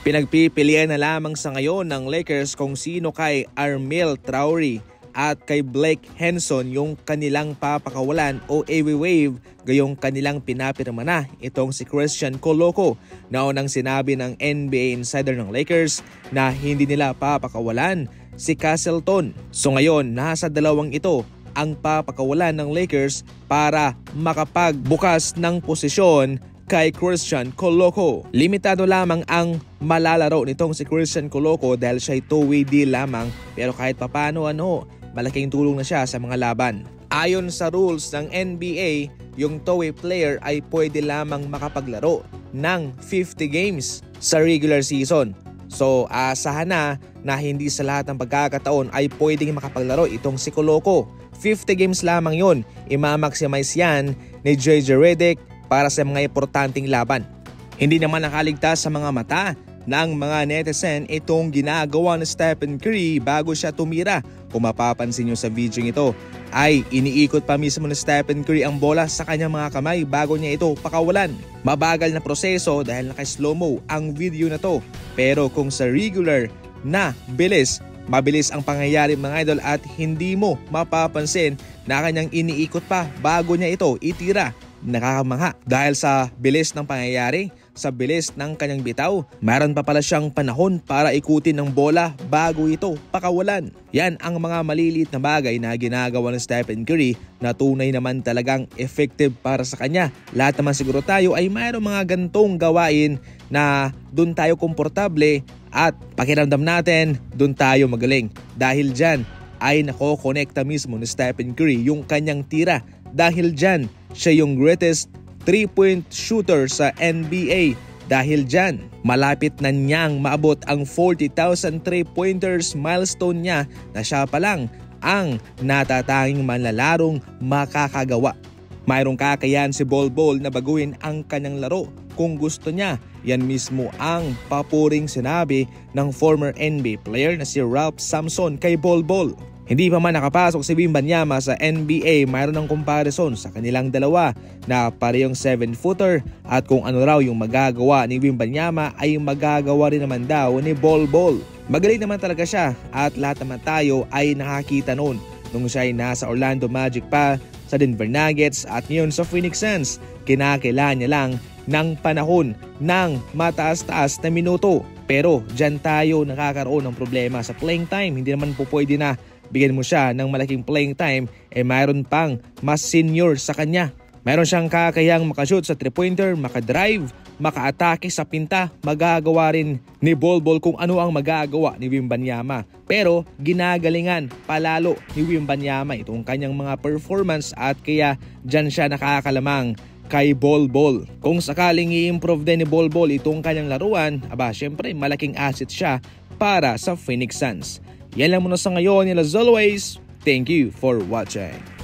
Pinagpipilian na lamang sa ngayon ng Lakers kung sino kay Armel Traore at kay Blake Henson yung kanilang papakawalan o i-waive gayong kanilang pinapirma na itong si Christian Coloco na unang sinabi ng NBA insider ng Lakers na hindi nila papakawalan si Castleton. So ngayon nasa dalawang ito ang papakawalan ng Lakers para makapagbukas ng posisyon kay Christian Coloco. Limitado lamang ang malalaro nitong si Christian Coloco dahil siya'y two-way deal lamang, pero kahit papano malaking tulong na siya sa mga laban. Ayon sa rules ng NBA, yung two-way player ay pwede lamang makapaglaro ng 50 games sa regular season. So asahan na hindi sa lahat ng pagkakataon ay pwedeng makapaglaro itong si Coloco. 50 games lamang yun, imamaximize yan ni JJ Redick para sa mga importanteng laban. Hindi naman nakaligtas sa mga mata ng mga netizen itong ginagawa ni Stephen Curry bago siya tumira. Kung mapapansin nyo sa video ito, ay iniikot pa mismo ni Stephen Curry ang bola sa kanyang mga kamay bago niya ito pakawalan. Mabagal na proseso dahil naka-slow-mo ang video na to. Pero kung sa regular na mabilis ang pangyayari mga idol at hindi mo mapapansin na kanyang iniikot pa bago niya ito itira. Nakakamangha dahil sa bilis ng pangyayari, sa bilis ng kanyang bitaw, mayroon pa pala siyang panahon para ikutin ng bola bago ito pakawalan. Yan ang mga maliliit na bagay na ginagawa ng Stephen Curry na tunay naman talagang effective para sa kanya. Lahat naman siguro tayo ay mayroong mga gantong gawain na dun tayo komportable at pakiramdam natin dun tayo magaling. Dahil dyan ay nakokonekta mismo ni Stephen Curry yung kanyang tira. Dahil dyan, siya yung greatest 3-point shooter sa NBA. Dahil dyan, malapit na niyang maabot ang 40,000 3-pointers milestone niya na siya pa lang ang natatanging manlalarong makakagawa. Mayroong kakayahan si Bol Bol na baguhin ang kanyang laro kung gusto niya. Yan mismo ang papuring sinabi ng former NBA player na si Ralph Sampson kay Bol Bol. Hindi pa man nakapasok si Wembanyama sa NBA, mayroon ng comparison sa kanilang dalawa na parehong 7-footer at kung ano raw yung magagawa ni Wembanyama ay magagawa rin naman daw ni Bol Bol. Magaling naman talaga siya at lahat naman tayo ay nakakita noon nung siya ay nasa Orlando Magic pa, sa Denver Nuggets at ngayon sa Phoenix Suns. Kinakailangan niya lang ng panahon ng mataas-taas na minuto. Pero dyan tayo nakakaroon ng problema sa playing time. Hindi naman po pwede na bigyan mo siya ng malaking playing time, mayroon pang mas senior sa kanya. Mayroon siyang kakayang makashoot sa 3-pointer, makadrive, makaatake sa pinta. Magagawa rin ni Bol Bol kung ano ang magagawa ni Wembanyama. Pero ginagalingan palalo ni Wembanyama itong kanyang mga performance at kaya dyan siya nakakalamang kay Bol Bol. Kung sakaling i-improve din ni Bol Bol itong kanyang laruan, syempre malaking asset siya para sa Phoenix Suns. Yan lang muna sa ngayon, and as always, thank you for watching.